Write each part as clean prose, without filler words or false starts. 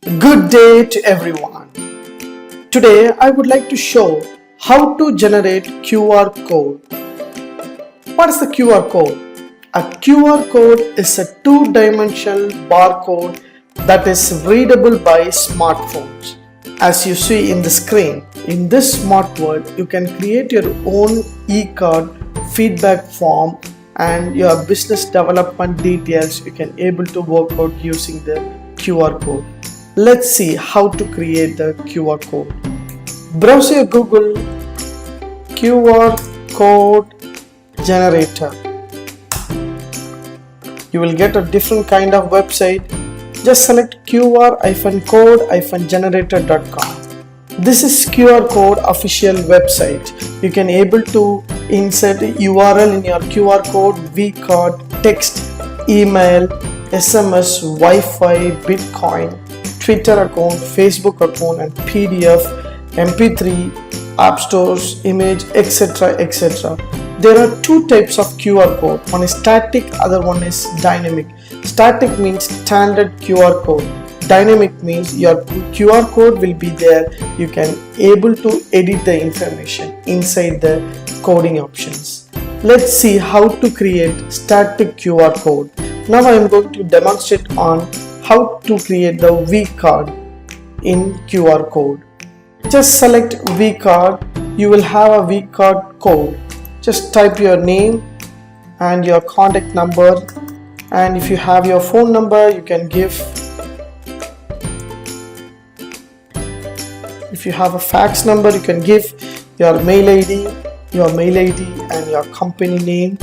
Good day to everyone. Today I would like to show how to generate QR code. What is the QR code? A QR code is a two-dimensional barcode that is readable by smartphones. As you see in the screen, in this smart world, you can create your own e-card feedback form and your business development details you can able to work out using the QR code. Let's see how to create the QR code. Browse your Google QR code generator. You will get a different kind of website. Just select qr-code-generator.com. This is QR code official website. You can able to insert URL in your QR code, vCard, text, email, SMS, Wi-Fi, Bitcoin, Twitter account, Facebook account, and PDF, MP3, app stores, image, etc. etc. There are two types of QR code. One is static, other one is dynamic. Static means standard QR code. Dynamic means your QR code will be there. You can able to edit the information inside the coding options. Let's see how to create static QR code. Now I am going to demonstrate on how to create the vCard in QR code. Just select vCard. You will have a vCard code. Just type your name and your contact number, and if you have your phone number you can give. If you have a fax number you can give your mail ID and your company name,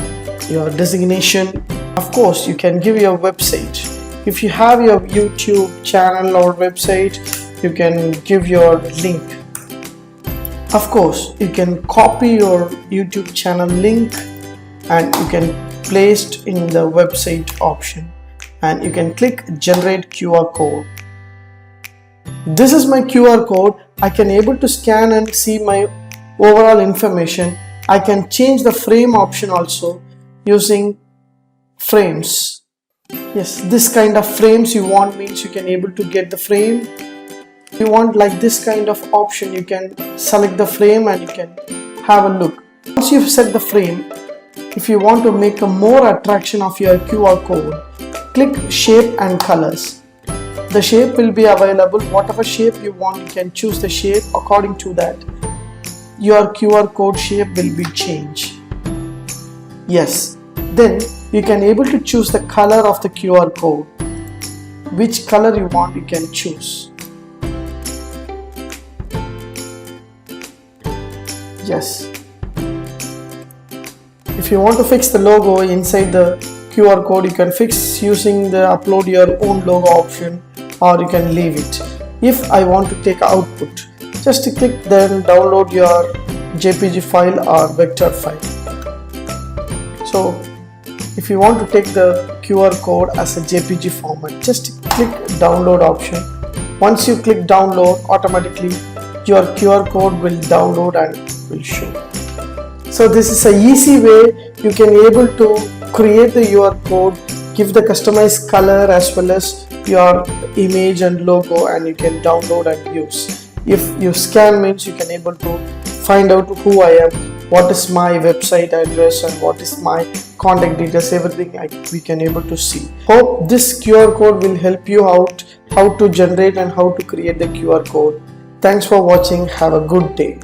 your designation. Of course you can give your website. If you have your YouTube channel or website, you can give your link. Of course, you can copy your YouTube channel link and you can place it in the website option, and you can click generate QR code. This is my QR code. I can able to scan and see my overall information. I can change the frame option also using frames. Yes, this kind of frames you want means you can able to get the frame. If you want like this kind of option, you can select the frame and you can have a look. Once you've set the frame, if you want to make a more attraction of your QR code, click shape and colors. The shape will be available. Whatever shape you want, you can choose the shape. According to that, your QR code shape will be changed. Yes, then you can able to choose the color of the QR code. Which color you want, you can choose. Yes. If you want to fix the logo inside the QR code, you can fix using the upload your own logo option, or you can leave it. If I want to take output, just click then download your JPG file or vector file. So if you want to take the QR code as a JPG format, just click download option. Once you click download, automatically your QR code will download and will show. So this is a easy way you can able to create the QR code, give the customized color as well as your image and logo, and you can download and use. If you scan means you can able to find out who I am, what is my website address, and what is my contact details, everything we can able to see. Hope this QR code will help you out how to generate and how to create the QR code. Thanks for watching. Have a good day.